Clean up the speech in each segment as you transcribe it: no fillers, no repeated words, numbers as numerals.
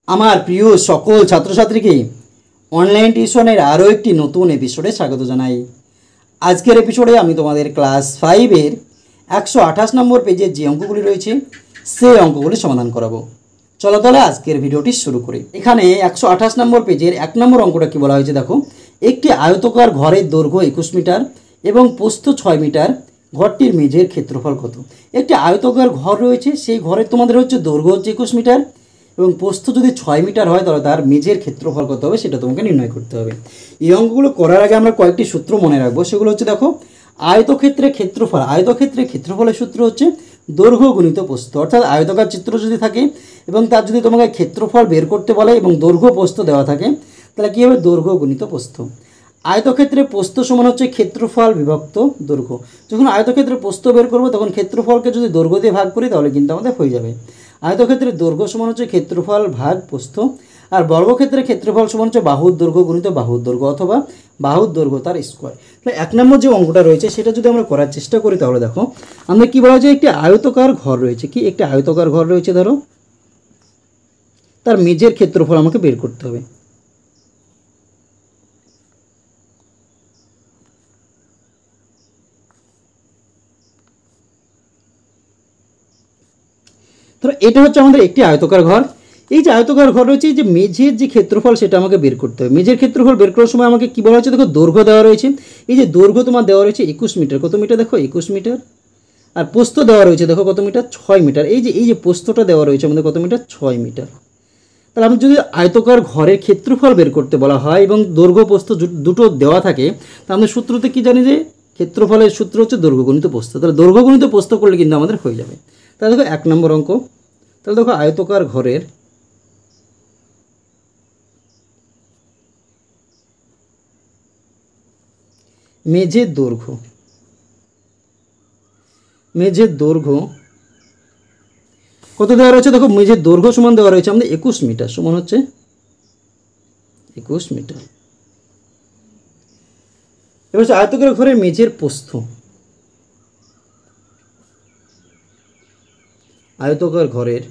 আমার প্রিয় সকল ছাত্রছাত্রীকে অনলাইন টিউশনের আরও একটি নতুন এপিসোডে স্বাগত জানাই। আজকের এপিসোডে আমি তোমাদের ক্লাস 5-এর 128 নম্বর পেজের যে অঙ্কগুলি রয়েছে সেই অঙ্কগুলি সমাধান করাবো। চলো তাহলে আজকের ভিডিওটি শুরু করি। এখানে 128 নম্বর পেজের 1 নম্বর অঙ্কটা কী বলা হয়েছে দেখো, একটি আয়তকার ঘরের দৈর্ঘ্য 21 মিটার এবং প্রস্থ 6 মিটার, ঘরটির মেঝের ক্ষেত্রফল কত? একটি আয়তকার ঘর রয়েছে, সেই ঘরের তোমাদের হচ্ছে দৈর্ঘ্য হচ্ছে 21 মিটার এবং প্রস্থ যদি 6 মিটার হয় তাহলে তার মেঝের ক্ষেত্রফল কত হবে সেটা তোমাকে নির্ণয় করতে হবে। এই অঙ্কগুলো করার আগে আমরা কয়েকটি সূত্র মনে রাখবো, সেগুলো হচ্ছে দেখো, আয়তক্ষেত্রে ক্ষেত্রফল, আয়তক্ষেত্রে ক্ষেত্রফলের সূত্র হচ্ছে দৈর্ঘ্য গুণিত প্রস্থ। অর্থাৎ আয়তকার চিত্র যদি থাকে এবং তার যদি তোমাকে ক্ষেত্রফল বের করতে বলে এবং দৈর্ঘ্য প্রস্থ দেওয়া থাকে তাহলে কী হবে? দৈর্ঘ্য গুণিত প্রস্থ। আয়তক্ষেত্রে প্রস্থ সমান হচ্ছে ক্ষেত্রফল বিভক্ত দৈর্ঘ্য। যখন আয়তক্ষেত্রে প্রস্থ বের করবো তখন ক্ষেত্রফলকে যদি দৈর্ঘ্য দিয়ে ভাগ করি তাহলে কিন্তু আমাদের হয়ে যাবে। আয়তক্ষেত্রের দৈর্ঘ্য সমান হচ্ছে ক্ষেত্রফল ভাগ প্রস্থ, আর বর্গক্ষেত্রের ক্ষেত্রফল সমান হচ্ছে বাহুর দৈর্ঘ্য গুণিত বাহুর দৈর্ঘ্য অথবা বাহুর দৈর্ঘ্য তার স্কোয়ার। তাহলে 1 নম্বর যে অঙ্কটা রয়েছে সেটা যদি আমরা করার চেষ্টা করি তাহলে দেখো, আমরা কী বলা হচ্ছে, একটি আয়তকার ঘর রয়েছে, কি একটি আয়তকার ঘর রয়েছে, ধরো তার মেঝের ক্ষেত্রফল আমাকে বের করতে হবে। ধরো এটা হচ্ছে আমাদের একটি আয়তকার ঘর। এই যে আয়তকার ঘর রয়েছে, এই যে মেঝের যে ক্ষেত্রফল সেটা আমাকে বের করতে হবে। মেঝের ক্ষেত্রফল বের করার সময় আমাকে কী বলা হচ্ছে দেখো, দৈর্ঘ্য দেওয়া রয়েছে। এই যে দৈর্ঘ্য তোমার দেওয়া রয়েছে 21 মিটার, কত মিটার দেখো 21 মিটার, আর প্রস্থ দেওয়া রয়েছে দেখো কত মিটার 6 মিটার। এই যে প্রস্থটা দেওয়া রয়েছে আমাদের কত মিটার 6 মিটার। তাহলে আমি যদি আয়তকার ঘরের ক্ষেত্রফল বের করতে বলা হয় এবং দৈর্ঘ্য প্রস্থ দুটো দেওয়া থাকে, তাহলে আমরা সূত্রতে কী জানি যে ক্ষেত্রফলের সূত্র হচ্ছে দৈর্ঘ্য গুণিত প্রস্থ। তাহলে দৈর্ঘ্য গুণিত প্রস্থ করলে কিন্তু আমাদের হয়ে যাবে। তাহলে দেখো 1 নম্বর অঙ্ক, তাহলে দেখো আয়তকার ঘরের মেঝের দৈর্ঘ্য, মেঝের দৈর্ঘ্য কত দেওয়া রয়েছে দেখো, মেঝের দৈর্ঘ্য সমান দেওয়া রয়েছে আমাদের 21 মিটার, সমান হচ্ছে 21 মিটার। এবার হচ্ছে আয়তকার ঘরের মেঝের প্রস্থ, আয়তকার ঘরের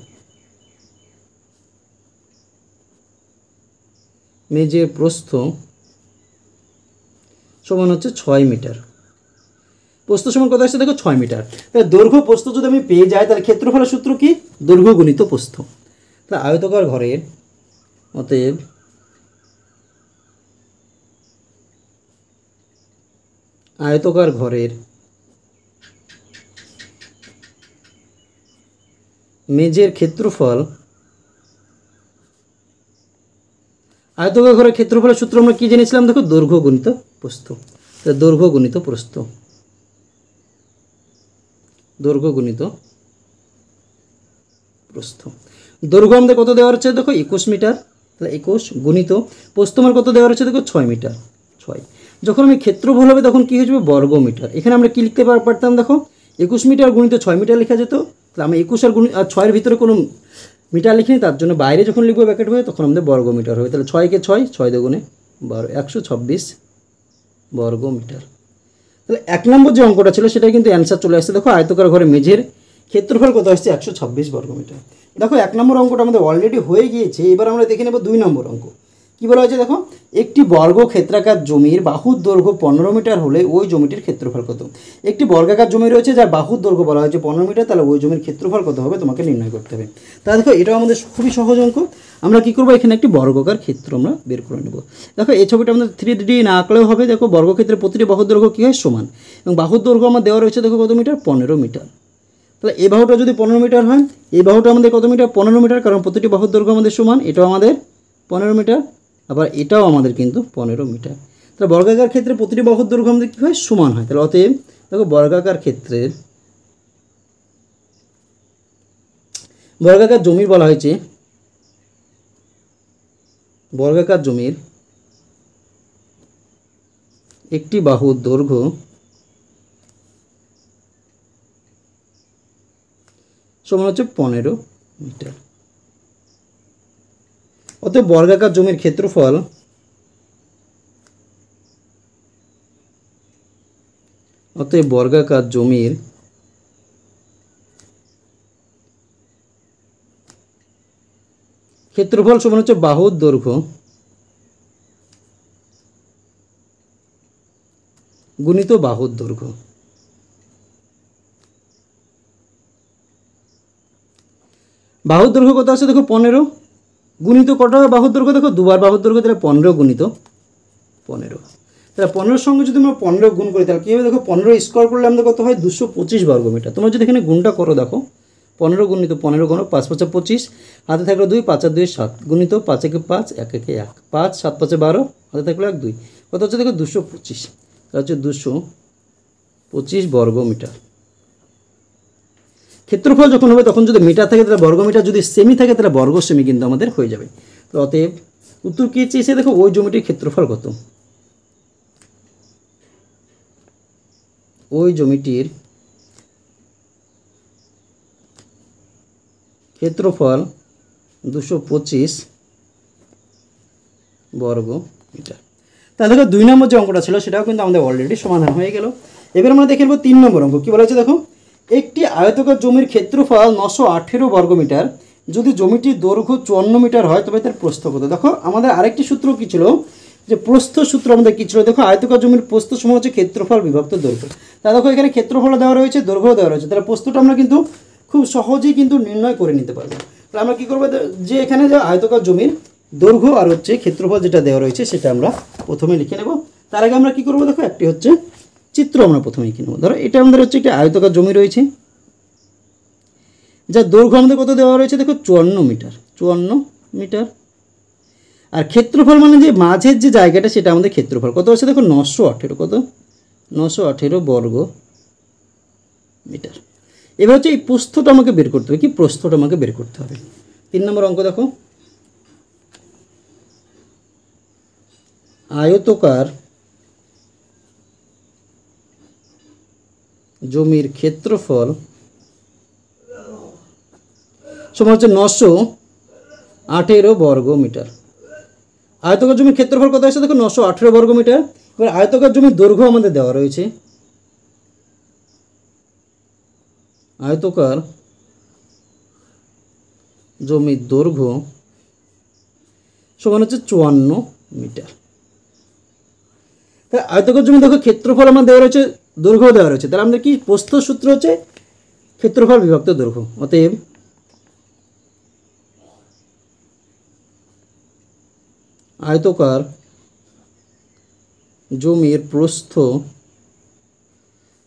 মেঝের প্রস্থ সমান হচ্ছে 6 মিটার। প্রস্থ সমান কত আসছে দেখো 6 মিটার। তাহলে দৈর্ঘ্য প্রস্থ যদি আমি পেয়ে যাই তাহলে ক্ষেত্রফলের সূত্র কি? দৈর্ঘ্য গুণিত প্রস্থ। তাহলে আয়তকার ঘরের অতএব আয়তকার ঘরের মেঝের ক্ষেত্রফল, আয়তকার ঘরের ক্ষেত্রফলের সূত্র আমরা কী জেনেছিলাম দেখো, দৈর্ঘ্য গুণিত প্রস্থ। তাহলে দৈর্ঘ্য গুণিত প্রস্থ, দৈর্ঘ্য গুণিত প্রস্থ। দৈর্ঘ্য আমাদের কত দেওয়া হচ্ছে দেখো 21 মিটার, তাহলে 21 গুণিত প্রস্থ আমার কত দেওয়া হচ্ছে দেখো 6 মিটার, 6। যখন আমি ক্ষেত্রফল হবে তখন কী হয়ে যাবে? বর্গ মিটার। এখানে আমরা কী লিখতে পারতাম দেখো, 21 মিটার গুণিত 6 মিটার লেখা যেত। তাহলে আমি 21 আর 6-এর ভিতরে কোনো মিটার লিখিনি, তার জন্য বাইরে যখন লিখবো ব্র্যাকেট হয়ে তখন আমাদের বর্গ মিটার হবে। তাহলে 6 কে 6, 6 দুগুণে 12, 126 বর্গ মিটার। তাহলে 1 নম্বর যে অঙ্কটা ছিল সেটা কিন্তু অ্যান্সার চলে আসছে। দেখো আয়তকার ঘরে মেঝের ক্ষেত্রফল কত আসছে? 126 বর্গমিটার। দেখো 1 নম্বর অঙ্কটা আমাদের অলরেডি হয়ে গিয়েছে। এবার আমরা দেখে নেব 2 নম্বর অঙ্ক। কী বলা হয়েছে দেখো, একটি বর্গ ক্ষেত্রাকার জমির বাহুর দৈর্ঘ্য 15 মিটার হলে ওই জমিটির ক্ষেত্রফল কত? একটি বর্গাকার জমি রয়েছে যার বাহুর দৈর্ঘ্য বলা হয়েছে 15 মিটার, তাহলে ওই জমির ক্ষেত্রফল কত হবে তোমাকে নির্ণয় করতে হবে। তাহলে দেখো এটাও আমাদের খুবই সহজ অঙ্ক। আমরা কী করবো, এখানে একটি বর্গাকার ক্ষেত্র আমরা বের করে নেব। দেখো এই ছবিটা আমাদের 3D না আঁকলেও হবে। দেখো বর্গক্ষেত্রে প্রতিটি বাহুর দৈর্ঘ্য কী হয়? সমান, এবং বাহুর দৈর্ঘ্য আমার দেওয়া রয়েছে দেখো কত মিটার? 15 মিটার। তাহলে এই বাহুটা যদি 15 মিটার হয়, এই বাহুটা আমাদের কত মিটার? 15 মিটার, কারণ প্রতিটি বাহুর দৈর্ঘ্য আমাদের সমান। এটাও আমাদের 15 মিটার, আবার এটাও আমাদের কিন্তু 15 মিটার। তাহলে বর্গাকার ক্ষেত্রে প্রতিটি বাহুর দৈর্ঘ্য আমাদের কী হয়? সমান হয়। তাহলে অতএব দেখো বর্গাকার ক্ষেত্রের, বর্গাকার জমির বলা হয়েছে, বর্গাকার জমির একটি বাহুর দৈর্ঘ্য সমান হচ্ছে 15 মিটার। অতএব বর্গাকার জমির ক্ষেত্রফল, অতএব বর্গাকার জমির ক্ষেত্রফল সমান হচ্ছে বাহুর দৈর্ঘ্য গুণিত বাহুর দৈর্ঘ্য। বাহুর দৈর্ঘ্য কত আছে দেখো 15 গুণিত কটা বাহুর দৈর্ঘ্য দেখো দুবার বাহুর দৈর্ঘ্য, তাহলে 15 গুণিত 15। তাহলে 15 সঙ্গে যদি আমরা 15 গুণ করি তাহলে কী হবে দেখো 15 স্কোয়ার করলে আমাদের কত হয় 225 বর্গমিটার। তোমরা যদি এখানে গুণটা করো দেখো 15 গুণিত 15 গুণ 5 5 25, হাতে থাকলো 2, 5 আর 2 7, গুণিত 5 একে 5, 1 একে 1, 5 7 5 12, হাতে থাকলো 1 2, কত হচ্ছে দেখো 225, তাহলে হচ্ছে 225 বর্গমিটার। ক্ষেত্রফল যখন হবে তখন যদি মিটার থাকে তাহলে বর্গমিটার, যদি সেমি থাকে তাহলে বর্গ সেমি কিন্তু আমাদের হয়ে যাবে। তো অতএব উত্তর কী চেয়েছে দেখো ওই জমিটির ক্ষেত্রফল কত, ওই জমিটির ক্ষেত্রফল 225 বর্গ মিটার। তাহলে দেখো 2 নম্বর যে অঙ্কটা ছিল সেটাও কিন্তু আমাদের অলরেডি সমাধান হয়ে গেল। এবার আমরা দেখে নেব 3 নম্বর অঙ্ক। কী বলা হয়েছে দেখো, একটি আয়তাকার জমির ক্ষেত্রফল 918 বর্গমিটার, যদি জমিটির দৈর্ঘ্য 54 মিটার হয় তবে তার প্রস্থ কত। দেখো আমাদের আরেকটি সূত্র কী ছিল, যে প্রস্থ সূত্র আমাদের কী ছিল দেখো, আয়তাকার জমির প্রস্থ সমান হচ্ছে ক্ষেত্রফল বিভক্ত দৈর্ঘ্য। তা দেখো এখানে ক্ষেত্রফল দেওয়া রয়েছে, দৈর্ঘ্য দেওয়া রয়েছে, তাহলে প্রস্থটা আমরা কিন্তু খুব সহজেই কিন্তু নির্ণয় করে নিতে পারবো। তাহলে আমরা কী করবো, যে এখানে যে আয়তাকার জমির দৈর্ঘ্য আর হচ্ছে ক্ষেত্রফল যেটা দেওয়া রয়েছে সেটা আমরা প্রথমে লিখে নেব। তার আগে আমরা কী করবো দেখো, একটি হচ্ছে চিত্র আমরা প্রথমে লিখে নেব। ধরো এটা আমাদের হচ্ছে একটি আয়তাকার জমি রয়েছে, যার দৈর্ঘ্য আমাদের কত দেওয়া রয়েছে দেখো 54 মিটার, 54 মিটার। আর ক্ষেত্রফল মানে যে মাঝের যে জায়গাটা সেটা আমাদের ক্ষেত্রফল কত আছে দেখো 918, কত 918 বর্গ মিটার। এবার হচ্ছে এই প্রস্থটা আমাকে বের করতে হবে, কি প্রস্থটা আমাকে বের করতে হবে। 3 নম্বর অঙ্ক দেখো, আয়তকার জমির ক্ষেত্রফল সমান হচ্ছে 918 বর্গ মিটার। আয়তকার জমির ক্ষেত্রফল কত আছে দেখো 918 বর্গ মিটার। এবার আয়তকার জমির দৈর্ঘ্য আমাদের দেওয়া রয়েছে, আয়তকার জমির দৈর্ঘ্য সমান হচ্ছে 54 মিটার। তাহলে আয়তকার জমি দেখো ক্ষেত্রফল আমার দেওয়া রয়েছে, দৈর্ঘ্য দেওয়া রয়েছে, তাহলে আমাদের কি প্রস্থ সূত্র হচ্ছে ক্ষেত্রফল বিভক্ত দৈর্ঘ্য। অতএব আয়তকার জমির প্রস্থ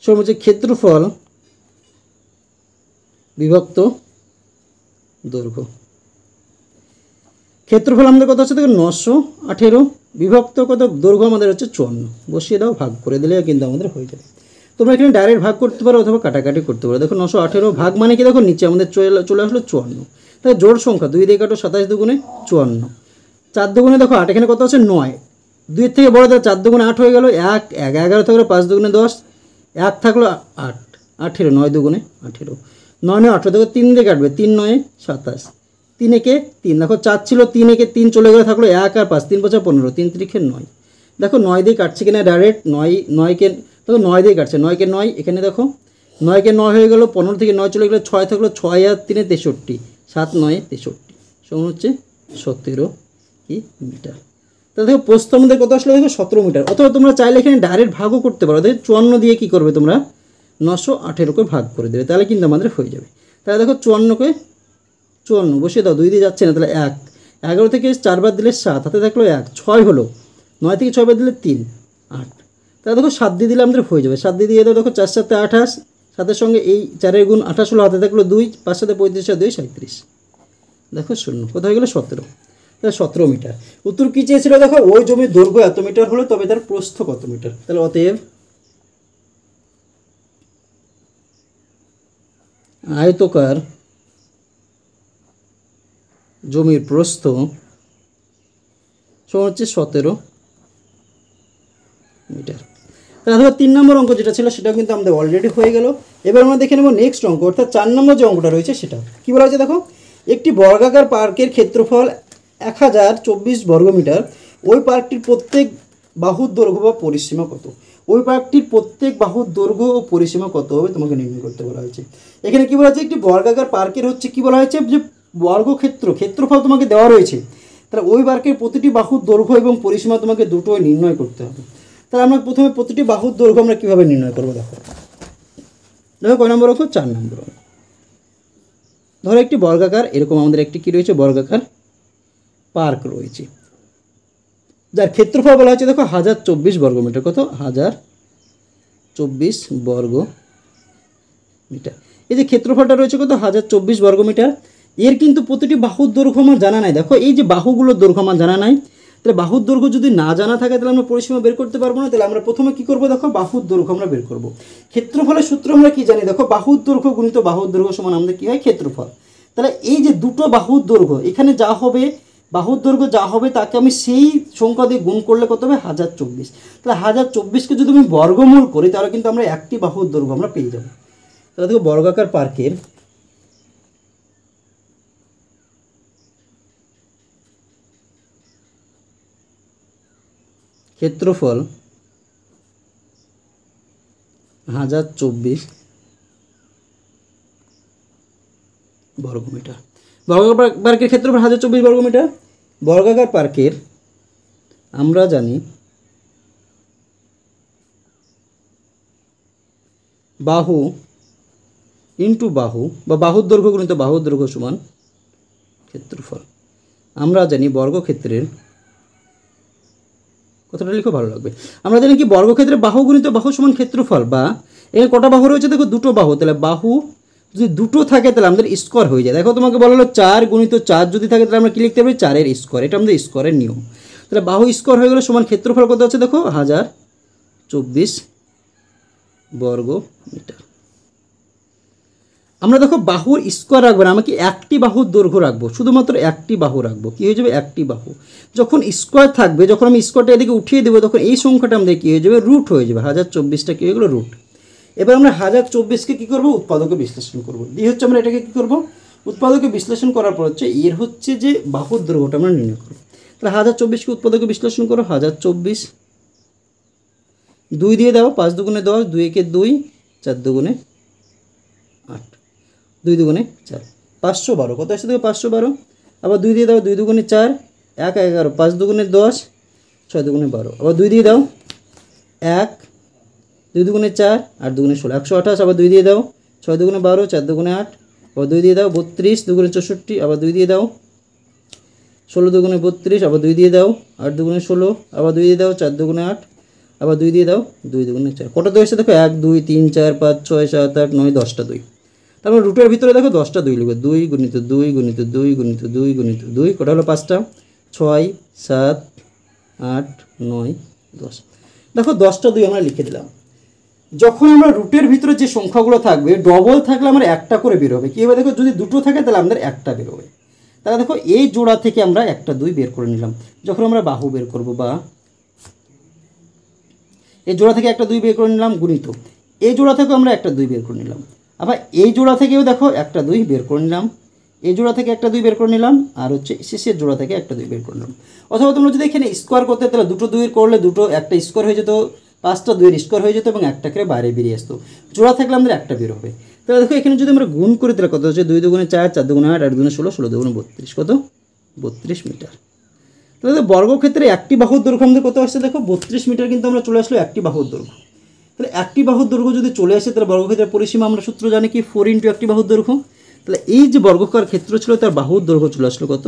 সমান হচ্ছে ক্ষেত্রফল বিভক্ত দৈর্ঘ্য। ক্ষেত্রফল আমাদের কত হচ্ছে দেখো 918 বিভক্ত কত দৈর্ঘ্য আমাদের হচ্ছে 54, বসিয়ে দাও, ভাগ করে দিলে কিন্তু আমাদের হয়ে যাবে। তোমরা এখানে ডাইরেক্ট ভাগ করতে পারো অথবা কাটাকাটি করতে পারো। দেখো 918 ভাগ মানে কি দেখো নিচে আমাদের চলে আসলো 54, তাহলে জোড় সংখ্যা 2 দিয়ে কাটো 27 দুগুণে 54, 4 দুগুণে দেখো 8, এখানে কত আছে 9, 2 এর থেকে বড় তাহলে 4 দুগুণে 8 হয়ে গেল, 1 11 থাকলো, 5 দুগুণে 10, 1 থাকলো 8 18, 9 দুগুণে 18, 9 9 18 দেখো 3 দিয়ে কাটবে, 3 9 27, 3 একে 3 দেখো 4 ছিল, 3 একে 3 চলে গেলে থাকলো 1 আর 5, 3 5 15, 3 3 9। দেখো 9 দিয়ে কাটছে কিনা ডাইরেক্ট, 9 কে দেখো 9 দিয়ে কাটছে, 9 কে 9, এখানে দেখো 9 কে 9 হয়ে গেল, 15 থেকে 9 চলে গেলে 6 থাকলো, 6 আর 3 63, 7 9 63 সমান হচ্ছে 17 কি মিটার। তাহলে দেখো প্রস্থ আমাদের কত আসলে দেখো 17 মিটার। অথবা তোমরা চাইলে এখানে ডাইরেক্ট ভাগও করতে পারো, দেখো 54 দিয়ে কী করবে তোমরা 918কে ভাগ করে দেবে, তাহলে কিন্তু আমাদের হয়ে যাবে। তাহলে দেখো 54কে 54 বসিয়ে দাও, 2 দিয়ে যাচ্ছে না, তাহলে 1, 11 থেকে 4 বার দিলে 7, হাতে থাকলো 1, 6 হলো, 9 থেকে 6 বার দিলে 3 8, তাহলে দেখো 7 দিয়ে দিলে আমাদের হয়ে যাবে। 7 দিয়ে দিয়ে দাও, দেখো 4 7 28, 7-এর সঙ্গে এই 4-এর গুণ 28 হলো, হাতে থাকলো 2, 5 7 35 2 37, দেখো 0, কত হয়ে গেলো 17, তাহলে 17 মিটার। উত্তর কী চেয়েছিল দেখো, ওই জমির দৈর্ঘ্য এত মিটার হলো তবে তার প্রস্থ কত মিটার। তাহলে অতএব আয়তকার জমির প্রস্থ সমান হচ্ছে 17 মিটার। তাহলে দেখো 3 নম্বর অঙ্ক যেটা ছিল সেটা কিন্তু আমাদের অলরেডি হয়ে গেল। এবার আমরা দেখে নেব নেক্সট অঙ্ক, অর্থাৎ 4 নম্বর যে অঙ্কটা রয়েছে সেটা কী বলা হয়েছে দেখো, একটি বর্গাকার পার্কের ক্ষেত্রফল 1024 বর্গমিটার, ওই পার্কটির প্রত্যেক বাহুর দৈর্ঘ্য বা পরিসীমা কত। ওই পার্কটির প্রত্যেক বাহুর দৈর্ঘ্য ও পরিসীমা কত হবে তোমাকে নির্ণয় করতে বলা হয়েছে। এখানে কী বলা হয়েছে, একটি বর্গাকার পার্কের হচ্ছে কী বলা হয়েছে, যে বর্গক্ষেত্র ক্ষেত্রফল তোমাকে দেওয়া রয়েছে, তাহলে ওই বাক্যের প্রতিটি বাহুর দৈর্ঘ্য এবং পরিসীমা তোমাকে দুটোই নির্ণয় করতে হবে। তাহলে আমরা প্রথমে প্রতিটি বাহুর দৈর্ঘ্য আমরা কীভাবে নির্ণয় করবো, দেখো দেখো কয় নম্বর অঙ্ক, 4 নম্বর অঙ্ক। ধরো একটি বর্গাকার, এরকম আমাদের একটি কী রয়েছে, বর্গাকার পার্ক রয়েছে, যার ক্ষেত্রফল বলা হচ্ছে দেখো 1024 বর্গমিটার। কত? 1024 বর্গ মিটার। এই যে ক্ষেত্রফলটা রয়েছে কত? 1024 বর্গমিটার। এর কিন্তু প্রতিটি বাহুর দৈর্ঘ্য আমার জানা নাই। দেখো এই যে বাহুগুলোর দৈর্ঘ্য আমার জানা নাই, তাহলে বাহুর দৈর্ঘ্য যদি না জানা থাকে তাহলে আমরা পরিসীমা বের করতে পারবো না। তাহলে আমরা প্রথমে কী করবো, দেখো বাহুর দৈর্ঘ্য আমরা বের করবো। ক্ষেত্রফলের সূত্র আমরা কি জানি, দেখো বাহুর দৈর্ঘ্য গুণিত বাহুর দৈর্ঘ্য সমান আমাদের কী হয়, ক্ষেত্রফল। তাহলে এই যে দুটো বাহুর দৈর্ঘ্য, এখানে যা হবে বাহুর দৈর্ঘ্য যা হবে তাকে আমি সেই সংখ্যা দিয়ে গুণ করলে কত হবে, 1024। তাহলে 1024কে যদি আমি বর্গমূল করি তাহলে কিন্তু আমরা একটি বাহুর দৈর্ঘ্য আমরা পেয়ে যাবো। তাহলে দেখো বর্গাকার পার্কের ক্ষেত্রফল 1024 বর্গমিটার। বর্গাকার পার্কের ক্ষেত্রফল 1024 বর্গমিটার। বর্গাকার পার্কের আমরা জানি বাহু ইন্টু বাহু বা বাহুর দৈর্ঘ্য গুণিত বাহুর দৈর্ঘ্য সমান ক্ষেত্রফল। আমরা জানি বর্গক্ষেত্রের, কথাটা লিখো ভালো লাগবে, আমরা জানি কি বর্গক্ষেত্রের বাহু গুণিত বাহু সমান ক্ষেত্রফল। বা এখানে কটা বাহু রয়েছে, দেখো দুটো বাহু, তাহলে বাহু যদি দুটো থাকে তাহলে আমাদের স্কোয়ার হয়ে যায়। দেখো তোমাকে বলা হলো 4 গুণিত 4 যদি থাকে তাহলে আমরা কী লিখতে পারি, 4-এর স্কোয়ার। এটা আমাদের স্কোয়ারের নিয়ম। তাহলে বাহু স্কোয়ার হয়ে গেলে সমান ক্ষেত্রফল কত আছে, দেখো 1024 বর্গ মিটার। আমরা দেখো বাহুর স্কোয়ার রাখবো না, আমাকে একটি বাহুর দৈর্ঘ্য রাখবো, শুধুমাত্র একটি বাহু রাখবো। কী হয়ে যাবে, একটি বাহু। যখন স্কোয়ার থাকবে, যখন আমি স্কোয়ারটা এদিকে উঠিয়ে দেবো তখন এই সংখ্যাটা আমাদের কী হয়ে যাবে, রুট হয়ে যাবে। 1024টা কী হয়ে গেলো, রুট। এবার আমরা 1024কে কী করবো, উৎপাদকে বিশ্লেষণ করবো। দিয়ে হচ্ছে আমরা এটাকে কী করবো, উৎপাদকে বিশ্লেষণ করার পর হচ্ছে এর হচ্ছে যে বাহুর দৈর্ঘ্যটা আমরা নির্ণয় করবো। তাহলে 1024কে উৎপাদকে বিশ্লেষণ করো, 1024 2 দিয়ে দাও, 5 দুগুণে 10, 2 একে 2, 4 দুগুণে 8, 2 দুগুণে 4, 512। কত আসছে দেখো, 512। আবার 2 দিয়ে দাও, 2 দুগুণে 4, 1 11, 5 দুগুণে 10, 6 দুগুণে 12। আবার 2 দিয়ে দাও, 1, 2 দুগুণে 4, 8 দুগুণে 16, 128। আবার 2 দিয়ে দাও, 6 দুগুণে 12, 4 দুগুণে 8। আবার 2 দিয়ে দাও, 32 দুগুণে 64। আবার 2 দিয়ে দাও, 16 দুগুণে 32। আবার 2 দিয়ে দাও, 8 দুগুণে 16। আবার 2 দিয়ে দাও, 4 দুগুণে 8। আবার 2 দিয়ে দাও, 2 দুগুণে 4। কটা 2 এসে দেখো, 1 2 3 4 5 6 7 8 9 10টা 2। তারপর রুটের ভিতরে দেখো 10টা 2 লিখবে, 2 গুণিত 2 গুণিত 2 গুণিত 2 গুণিত 2। কটা হলো, 5টা, 6 7 8 9 10। দেখো 10টা 2 আমরা লিখে দিলাম। যখন আমরা রুটের ভিতরে যে সংখ্যাগুলো থাকবে ডবল থাকলে আমার একটা করে বের হবে। কী হবে দেখো, যদি দুটো থাকে তাহলে আমাদের একটা বের হবে। তাহলে দেখো এই জোড়া থেকে আমরা একটা 2 বের করে নিলাম। যখন আমরা বাহু বের করব, বা এই জোড়া থেকে একটা 2 বের করে নিলাম, গুণিত এই জোড়া থেকেও আমরা একটা 2 বের করে নিলাম। আবার এই জোড়া থেকেও দেখো একটা 2 বের করে নিলাম, এই জোড়া থেকে একটা 2 বের করে নিলাম, আর হচ্ছে শেষের জোড়া থেকে একটা 2 বের করে নিলাম। অথবা তোমরা যদি এখানে স্কোয়ার করতে তাহলে দুটো 2 করলে দুটো একটা স্কোয়ার হয়ে যেত, 5টা 2-এর স্কোয়ার হয়ে যেত এবং একটা করে বাইরে বেরিয়ে আসতো। জোড়া থাকলে আমাদের একটা বের হবে। তাহলে দেখো এখানে যদি আমরা গুণ করি তাহলে কত হচ্ছে, 2 দুগুণে 4, 4 দুগুণে 8, 8 দুগুণে 16, 16 দুগুণে 32। কত, 32 মিটার। তাহলে বর্গক্ষেত্রে একটি বাহুর দৈর্ঘ্য আমাদের কত আসছে, দেখো 32 মিটার কিন্তু আমরা চলে আসলো একটি বাহুর দৈর্ঘ্য। তাহলে একটি বাহুর দৈর্ঘ্য যদি চলে আসে তাহলে বর্গক্ষেত্রের পরিসীমা আমরা সূত্র জানি কি, 4 × একটি বাহুর দৈর্ঘ্য। তাহলে এই যে বর্গাকার ক্ষেত্র ছিল তার বাহুর দৈর্ঘ্য চলে আসলো কত,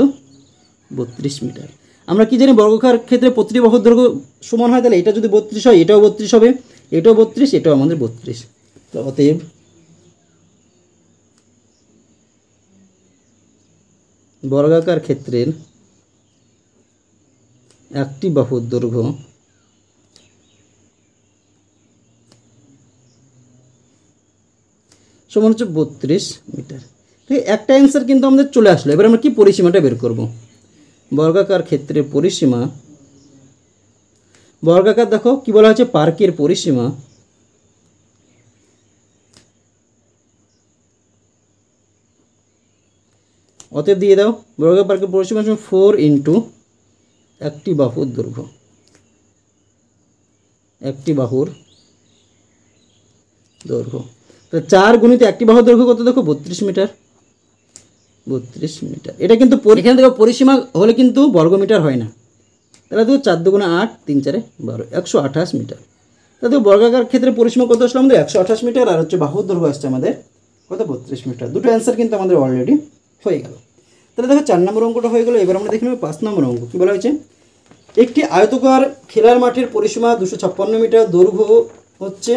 32 মিটার। আমরা কি জানি বর্গাকার ক্ষেত্রে প্রতিটি বাহুর দৈর্ঘ্য সমান হয়, তাহলে এটা যদি 32 হয় এটাও 32 হবে, এটাও 32, এটাও আমাদের 32। অতএব বর্গাকার ক্ষেত্রের একটি বাহুর দৈর্ঘ্য সমান হচ্ছে 32 মিটার। ঠিক একটা অ্যান্সার কিন্তু আমাদের চলে আসলো। এবার আমরা কি পরিসীমাটা বের করব, বর্গাকার ক্ষেত্রের পরিসীমা। বর্গাকার দেখো কি বলা হচ্ছে, পার্কের পরিসীমা অতএব দিয়ে দাও, বর্গাকার পার্কের পরিসীমা 4 × একটি বাহুর দৈর্ঘ্য, একটি বাহুর দৈর্ঘ্য। তো 4 গুণিত একটি বাহুর দৈর্ঘ্য কত দেখো, 32 মিটার। 32 মিটার। এটা কিন্তু এখানে দেখো পরিসীমা হলে কিন্তু বর্গমিটার হয় না, তাহলে দেখো 4 দুগুণে 8, 3 4 12, 128 মিটার। তাহলে বর্গাকার ক্ষেত্রে পরিসীমা কত আসলো আমাদের? 128 মিটার। আর হচ্ছে বাহুর দৈর্ঘ্য আসছে আমাদের কত? 32 মিটার। দুটো অ্যান্সার কিন্তু আমাদের অলরেডি হয়ে গেল। তাহলে দেখো 4 নম্বর অঙ্কটা হয়ে গেল। এবার আমরা দেখে নেব 5 নম্বর অঙ্ক। কী বলা হয়েছে? একটি আয়তকার খেলার মাঠের পরিসীমা 256 মিটার, দৈর্ঘ্য হচ্ছে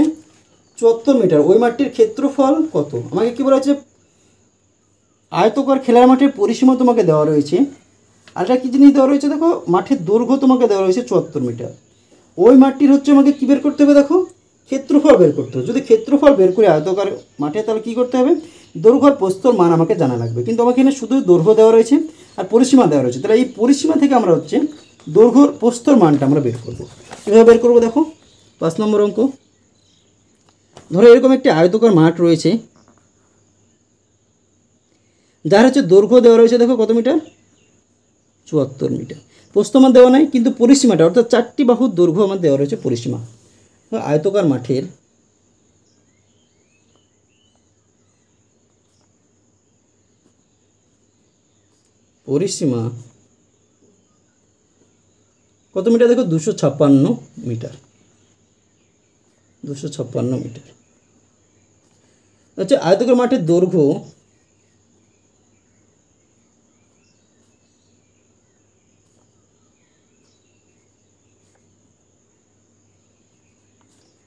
74 মিটার, ওই মাঠটির ক্ষেত্রফল কত? আমাকে কী বলা হয়েছে? আয়তকার খেলার মাঠের পরিসীমা তোমাকে দেওয়া রয়েছে, আর একটা কী জিনিস দেওয়া রয়েছে দেখো, মাঠের দৈর্ঘ্য তোমাকে দেওয়া রয়েছে 74 মিটার। ওই মাঠটির হচ্ছে আমাকে কী বের করতে হবে? দেখো ক্ষেত্রফল বের করতে হবে। যদি ক্ষেত্রফল বের করে আয়তকার মাঠে, তাহলে কী করতে হবে? দৈর্ঘ্য আর প্রস্থর মান আমাকে জানা লাগবে। কিন্তু আমাকে এখানে শুধু দৈর্ঘ্য দেওয়া রয়েছে আর পরিসীমা দেওয়া রয়েছে। তাহলে এই পরিসীমা থেকে আমরা হচ্ছে দৈর্ঘ্য প্রস্থর মানটা আমরা বের করব। কীভাবে বের করবো? দেখো 5 নম্বর অঙ্ক। ধরো এরকম একটি আয়তকার মাঠ রয়েছে, যার হচ্ছে দৈর্ঘ্য দেওয়া রয়েছে দেখো কত মিটার? 74 মিটার। প্রস্থমান দেওয়া নাই, কিন্তু পরিসীমাটা অর্থাৎ 4টি বাহুর দৈর্ঘ্য আমার দেওয়া রয়েছে পরিসীমা। আয়তকার মাঠের পরিসীমা কত মিটার? দেখো 256 মিটার। 256 মিটার হচ্ছে আয়তকার মাঠের দৈর্ঘ্য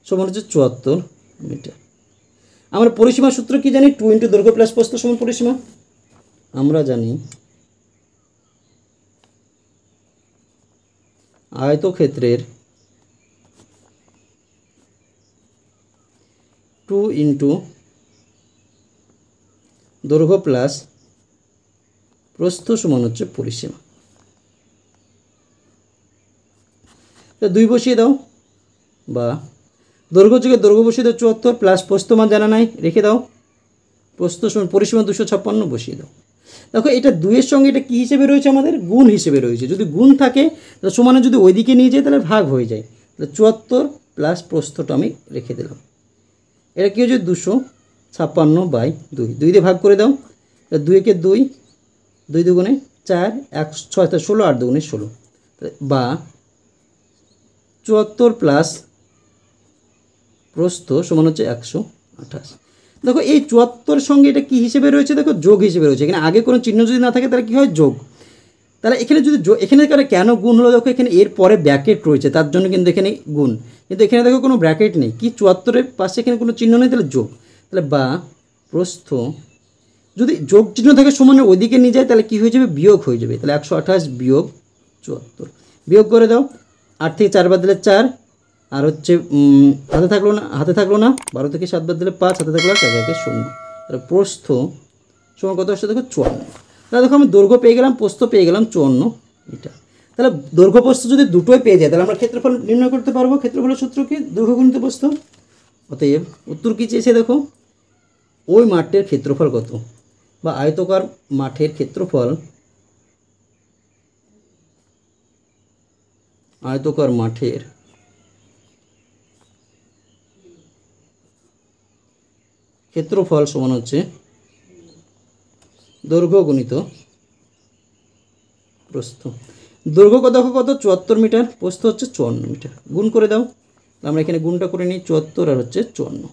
সমান হচ্ছে 74 মিটার। আমরা পরিসীমা সূত্র কি জানি? 2 × দৈর্ঘ্য প্লাস প্রস্থ সমান পরিসীমা। আমরা জানি আয়তক্ষেত্রের 2 × দৈর্ঘ্য প্লাস প্রস্থ সমান হচ্ছে পরিসীমা। 2 বসিয়ে দাও, বা দৈর্ঘ্য থেকে দৈর্ঘ্য বসিয়ে দাও 74, প্লাস প্রস্থ মান জানা নাই, রেখে দাও। প্রস্থ সমান পরিসীমা 256 বসিয়ে দাও। দেখো এটা 2-এর সঙ্গে এটা কী হিসেবে রয়েছে? আমাদের গুণ হিসেবে রয়েছে। যদি গুণ থাকে তাহলে সমানে যদি ওইদিকে নিয়ে যায় তাহলে ভাগ হয়ে যায়। তাহলে 74 প্লাস প্রস্থটা আমি রেখে দিলাম। এটা কী হচ্ছে? 256/2। 2 দিয়ে ভাগ করে দাও। 2 একে 2, 2 দুগুণে 4, 1 6 16, 8 দুগুণে 16, বা 74 প্লাস প্রস্থ সমান হচ্ছে 128। দেখো এই 74 সঙ্গে এটা কী হিসেবে রয়েছে? দেখো যোগ হিসেবে রয়েছে। এখানে আগে কোনো চিহ্ন যদি না থাকে তাহলে কী হয়? যোগ। তাহলে এখানে যদি এখানে কেন গুণ হলো? দেখো এখানে এর পরে ব্র্যাকেট রয়েছে, তার জন্য কিন্তু এখানে গুণ। কিন্তু এখানে দেখো কোনো ব্র্যাকেট নেই, কি 74-এর পাশে এখানে কোনো চিহ্ন নেই, তাহলে যোগ। তাহলে বা প্রস্থ যদি যোগ চিহ্ন থাকে সমানের ওইদিকে নিয়ে যায় তাহলে কী হয়ে যাবে? বিয়োগ হয়ে যাবে। তাহলে 128 বিয়োগ 74, বিয়োগ করে দাও। 8 থেকে 4 বাদ দিলে 4, আর হচ্ছে হাতে থাকলো না 12 থেকে 7 বাদ দিলে 5, হাতে থাকলো 1, 1 0। তাহলে প্রস্থ সমান কত আসছে? দেখো 54। তাহলে দেখো আমি দৈর্ঘ্য পেয়ে গেলাম, প্রস্থ পেয়ে গেলাম 54 মিটার। তাহলে দৈর্ঘ্য প্রস্থ যদি দুটোই পেয়ে যায় তাহলে আমরা ক্ষেত্রফল নির্ণয় করতে পারবো। ক্ষেত্রফলের সূত্র কি? দৈর্ঘ্য গুণিত প্রস্থ। অতএব উত্তর কী চেয়েছে? দেখো ওই মাঠের ক্ষেত্রফল কত, বা আয়তকার মাঠের ক্ষেত্রফল, আয়তকার মাঠের ক্ষেত্রফল সমান হচ্ছে দৈর্ঘ্য গুণিত প্রস্থ। দৈর্ঘ্য কত? 74 মিটার, প্রস্থ হচ্ছে 54 মিটার। গুণ করে দাও। আমরা এখানে গুণটা করে নিই, 74 আর হচ্ছে 54।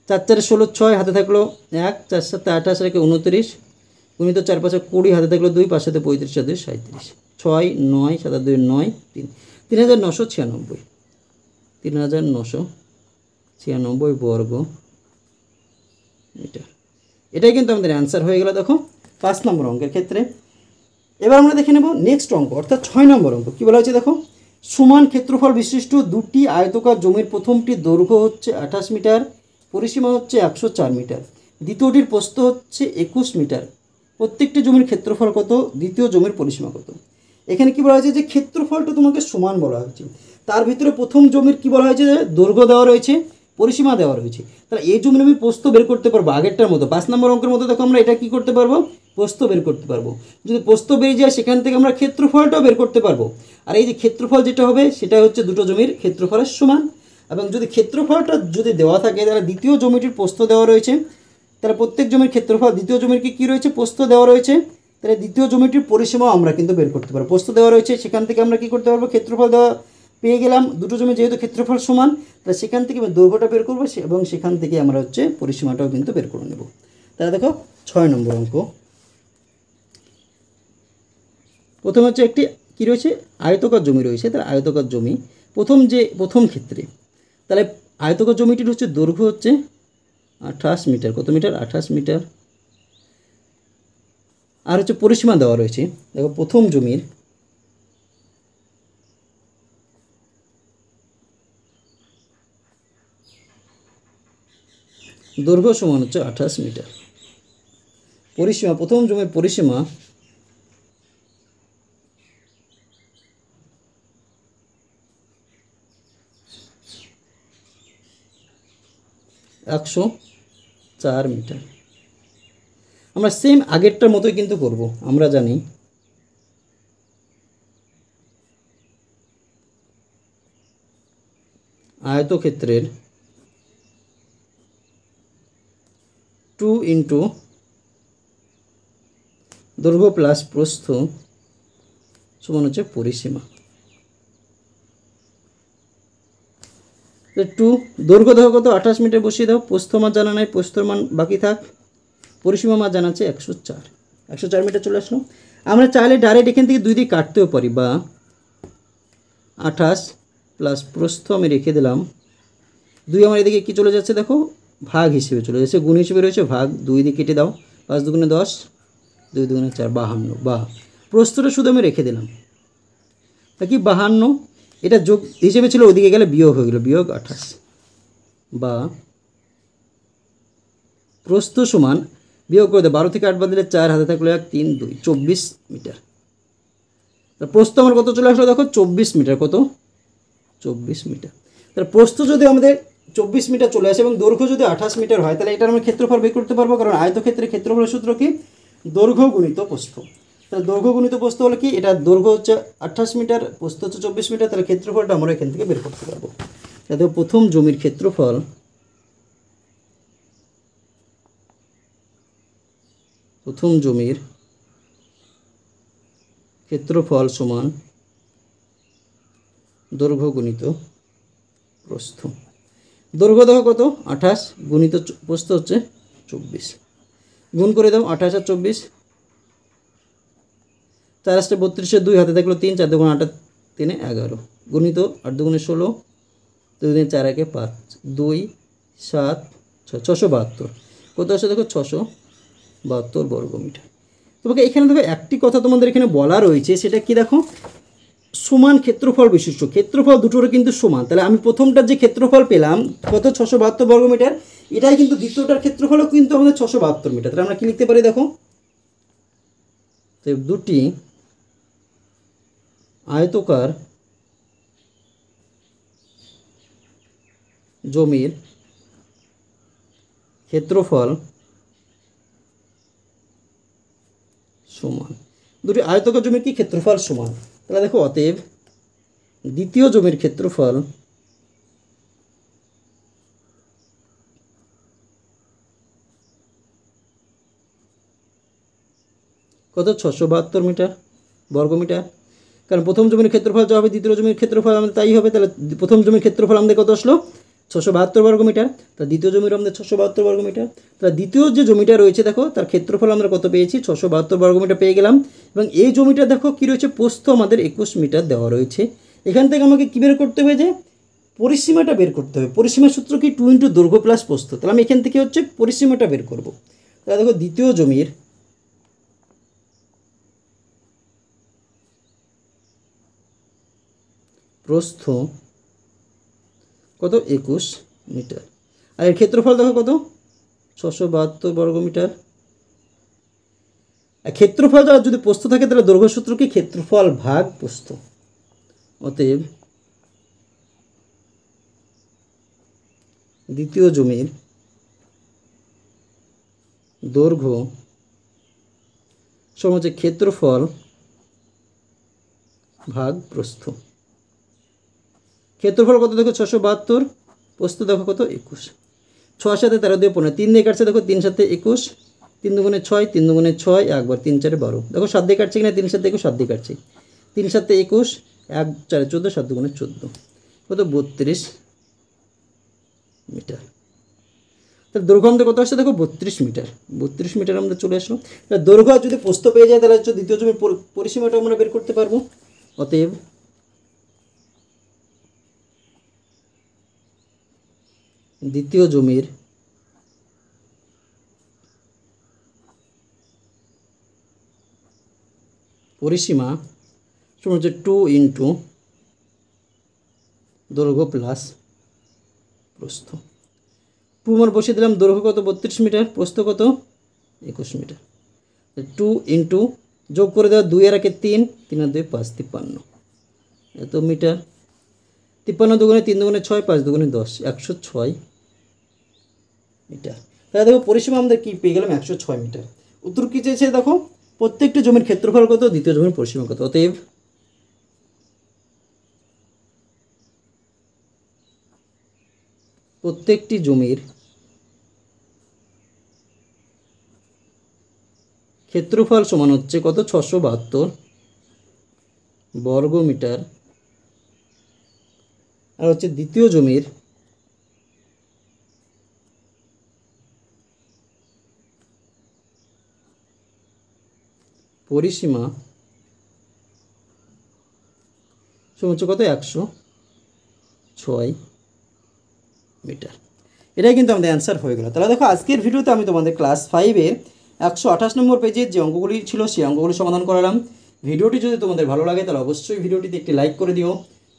4 4 16, 6, হাতে থাকলো 1, 4 7 28, আর 29, গুণিত 4 5 20, হাতে থাকলো 2, 5 7 35, 7 2 37, 6 9, 7 2 9, 3, 3996, 3996 বর্গ মিটার। এটাই কিন্তু আমাদের অ্যান্সার হয়ে গেল দেখো 5 নম্বর অঙ্কের ক্ষেত্রে। এবার আমরা দেখে নেব নেক্সট অঙ্ক, অর্থাৎ 6 নম্বর অঙ্ক। কী বলা হয়েছে? দেখো সমান ক্ষেত্রফল বিশিষ্ট দুটি আয়তকার জমির প্রথমটির দৈর্ঘ্য হচ্ছে 28 মিটার, পরিসীমা হচ্ছে 104 মিটার, দ্বিতীয়টির প্রস্থ হচ্ছে 21 মিটার। প্রত্যেকটি জমির ক্ষেত্রফল কত? দ্বিতীয় জমির পরিসীমা কত? এখানে কি বলা হয়েছে? যে ক্ষেত্রফলটা তোমাকে সমান বলা হয়েছে। তার ভিতরে প্রথম জমির কি বলা হয়েছে? দৈর্ঘ্য দেওয়া রয়েছে, পরিসীমা দেওয়া রয়েছে। তাহলে এই জমির আমি প্রস্থ বের করতে পারবো আগেরটার মতো। 5 নম্বর অঙ্কের মতো দেখো আমরা এটা কি করতে পারবো? প্রস্থ বের করতে পারবো। যদি প্রস্থ বেরিয়ে যায় সেখান থেকে আমরা ক্ষেত্রফলটাও বের করতে পারবো। আর এই যে ক্ষেত্রফল যেটা হবে সেটা হচ্ছে দুটো জমির ক্ষেত্রফলের সমান। এবং যদি ক্ষেত্রফলটা যদি দেওয়া থাকে তাহলে দ্বিতীয় জমিটির প্রস্থ দেওয়া রয়েছে, তাহলে প্রত্যেক জমির ক্ষেত্রফল, দ্বিতীয় জমির কি রয়েছে, প্রস্থ দেওয়া রয়েছে, তাহলে দ্বিতীয় জমিটির পরিসীমাও আমরা কিন্তু বের করতে পারবো। প্রস্থ দেওয়া রয়েছে, সেখান থেকে আমরা কি করতে পারবো, ক্ষেত্রফল দেওয়া পেয়ে গেলাম। দুটো জমি যেহেতু ক্ষেত্রফল সমান, তাহলে সেখান থেকে দৈর্ঘ্যটা বের করবো এবং সেখান থেকে আমরা হচ্ছে পরিসীমাটাও কিন্তু বের করে নেব। তাহলে দেখো 6 নম্বর অঙ্ক। প্রথম হচ্ছে একটি কী রয়েছে, আয়তকার জমি রয়েছে। তাহলে আয়তকার জমি প্রথম ক্ষেত্রে, তাহলে আয়তকার জমিটির হচ্ছে দৈর্ঘ্য হচ্ছে 28 মিটার। কত মিটার, 28 মিটার। আর হচ্ছে পরিসীমা দেওয়া রয়েছে, দেখো প্রথম জমির দৈর্ঘ্য সমান হচ্ছে 28 মিটার। পরিসীমা, প্রথম জমির পরিসীমা 104 মিটার। আমরা সেম আগেরটার মতোই কিন্তু করব। আমরা জানি আয়তক্ষেত্রের 2 ইন্টু দৈর্ঘ্য প্লাস প্রস্থ সমান হচ্ছে পরিসীমা। 2 দৈর্ঘ্য দেখো কত, 28 মিটার বসিয়ে দাও। প্রস্থ মান জানা নাই, প্রস্থর মান বাকি থাক। পরিসীমা মান জানা আছে 104 মিটার চলে আসলো। আমরা চাইলে ডাইরেক্ট এখান থেকে 2 দিয়ে কাটতেও পারি, বা 28 প্লাস প্রস্থ আমি রেখে দিলাম। 2 আমার এদিকে কি চলে যাচ্ছে দেখো, ভাগ হিসেবে চলে যাচ্ছে, গুণ হিসেবে রয়েছে ভাগ। 2 দিয়ে কেটে দাও, 5 দুগুণে 10, 2 দুগুণে 4, 52। বা প্রস্থটা শুধু আমি রেখে দিলাম, তা কি 52। এটা যোগ হিসেবে ছিল, ওদিকে গেলে বিয়োগ হয়ে গেল, বিয়োগ 28। বা প্রস্থ সমান, বিয়োগ করে দেয় 12 থেকে 8 বাদ দিলে 4, হাতে থাকলো 1, 3, 2, 24 মিটার। প্রস্থ আমার কত চলে আসলো দেখো, 24 মিটার। কত, 24 মিটার। তাহলে প্রস্থ যদি আমাদের 24 মিটার চলে আসে এবং দৈর্ঘ্য যদি 28 মিটার হয়, তাহলে এটার আমরা ক্ষেত্রফল বের করতে পারবো। কারণ আয়তক্ষেত্রে ক্ষেত্রফলের সূত্র কি, দৈর্ঘ্য গুণিত প্রস্থ। তাহলে দৈর্ঘ্য গুণিত প্রস্থ হলে কি, এটা দৈর্ঘ্য হচ্ছে 28 মিটার, প্রস্থ হচ্ছে 24 মিটার। তাহলে ক্ষেত্রফলটা আমরা এখান থেকে বের করতে পারবো। তাহলে প্রথম জমির ক্ষেত্রফল সমান দৈর্ঘ্য গুণিত প্রস্থ। দৈর্ঘ্য দেখো কত, 28 গুণিত প্রস্থ হচ্ছে 24। গুণ করে দাও 28 আর 24, 4 আসতে 32, 2 হাতে থাকলো 3, 4 দুগুণ 8, 3 11, গুণিত 8 দুগুণে 16, 2 দুগুণে 4, 1 5, 2 7 6, 672। কত আসে দেখো, 672 বর্গমিটার। তোমাকে এখানে দেখো একটি কথা তোমাদের এখানে বলা রয়েছে, সেটা কি দেখো, সমান ক্ষেত্রফল বিশিষ্ট। ক্ষেত্রফল দুটোর কিন্তু সমান। তাহলে আমি প্রথমটার যে ক্ষেত্রফল পেলাম কত, 672 বর্গমিটার, এটাই কিন্তু দ্বিতীয়টার ক্ষেত্রফলও কিন্তু আমাদের 672 মিটার। তাহলে আমরা কি লিখতে পারি দেখো, তো দুটি আয়তকার জমির ক্ষেত্রফল সমান। দুটি আয়তকার জমির কি ক্ষেত্রফল সমান। তাহলে দেখো অতএব দ্বিতীয় জমির ক্ষেত্রফল কত, 672 মিটার বর্গমিটার। কারণ প্রথম জমির ক্ষেত্রফল যা হবে দ্বিতীয় জমির ক্ষেত্রফল আমাদের তাই হবে। তাহলে প্রথম জমির ক্ষেত্রফল আমাদের কত আসলো, 672 বর্গমিটার। তাহলে দ্বিতীয় জমির আমাদের 672 বর্গমিটার। তাহলে দ্বিতীয় যে জমিটা রয়েছে দেখো, তার ক্ষেত্রফল আমরা কত পেয়েছি, 672 বর্গমিটার পেয়ে গেলাম। এবং এই জমিটা দেখো কী রয়েছে, প্রস্থ আমাদের 21 মিটার দেওয়া রয়েছে। এখান থেকে আমাকে কী বের করতে হবে, যে পরিসীমাটা বের করতে হবে। পরিসীমার সূত্র কি, 2 ইন্টু দৈর্ঘ্য প্লাস প্রস্থ। তাহলে আমি এখান থেকে হচ্ছে পরিসীমাটা বের করব। তাহলে দেখো দ্বিতীয় জমির প্রস্থ কত, 21 মিটার। আর এর ক্ষেত্রফল দেখো কত, 672 বর্গমিটার। আর ক্ষেত্রফল যদি প্রস্থ থাকে, তাহলে দৈর্ঘ্য সূত্র কি, ক্ষেত্রফল ভাগ প্রস্থ। অতএব দ্বিতীয় জমির দৈর্ঘ্য সমান হচ্ছে ক্ষেত্রফল ভাগ প্রস্থ। ক্ষেত্রফল কত দেখো, 672, প্রস্থ দেখো কত, 21। ছয় সাথে 13 দিয়ে 15, 3 দিয়ে কাটছে দেখো, 3 সাথে 21, 3 দুগুণে 6, 3 দুগুণে 6, একবার 3 4 12, দেখো 7 দিয়ে কাটছে কিনা, 3 সাথে 21, 7 দিয়ে কাটছে, 3 সাথে 21, 1 4 14, 7 দুগুণে 14, কত 32 মিটার। তাহলে দৈর্ঘ্য আমাদের কত আসছে দেখো 32 মিটার, 32 মিটার আমাদের চলে আসলো। তাহলে দৈর্ঘ্য যদি প্রস্থ পেয়ে যায় তাহলে হচ্ছে দ্বিতীয় জমির পরিসীমাটা আমরা বের করতে পারবো। অতএব দ্বিতীয় জমির পরিসীমা সমান হচ্ছে 2 ইন্টু দৈর্ঘ্য প্লাস প্রস্থ। 2 মান বসিয়ে দিলাম, দৈর্ঘ্য কত 32 মিটার, প্রস্থ কত 21 মিটার। 2 ইন্টু যোগ করে দেওয়া, 2 এর 3, 3 আর 2 5, 53 এত মিটার। 53 দুগুণে 3 দুগুণে 6, 5 দুগুণে 10, 106 মিটার। তাহলে দেখো পরিসীমা আমাদের কী পেয়ে গেলাম, 106 মিটার। উত্তর কী চেয়েছে দেখো, প্রত্যেকটি জমির ক্ষেত্রফল কত, দ্বিতীয় জমির পরিসীমা কত। অতএব প্রত্যেকটি জমির ক্ষেত্রফল সমান হচ্ছে কত, 672 বর্গ মিটার। আর হচ্ছে দ্বিতীয় জমির পরিসীমা সমান হচ্ছে কত, 106 মিটার। এটাই কিন্তু আমাদের অ্যান্সার হয়ে গেল। তাহলে দেখো আজকের ভিডিওতে আমি তোমাদের ক্লাস 5-এর 128 নম্বর পেজের যে অঙ্কগুলি ছিল সেই অঙ্কগুলি সমাধান করালাম। ভিডিওটি যদি তোমাদের ভালো লাগে তাহলে অবশ্যই ভিডিওটিতে একটি লাইক করে দিও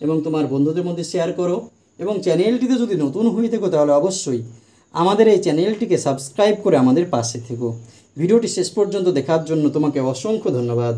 এবং তোমার বন্ধুদের মধ্যে শেয়ার করো, এবং চ্যানেলটিতে যদি নতুন হয়ে থেকো তাহলে অবশ্যই আমাদের এই চ্যানেলটিকে সাবস্ক্রাইব করে আমাদের পাশে থেকো। ভিডিওটি শেষ পর্যন্ত দেখার জন্য তোমাকে অসংখ্য ধন্যবাদ।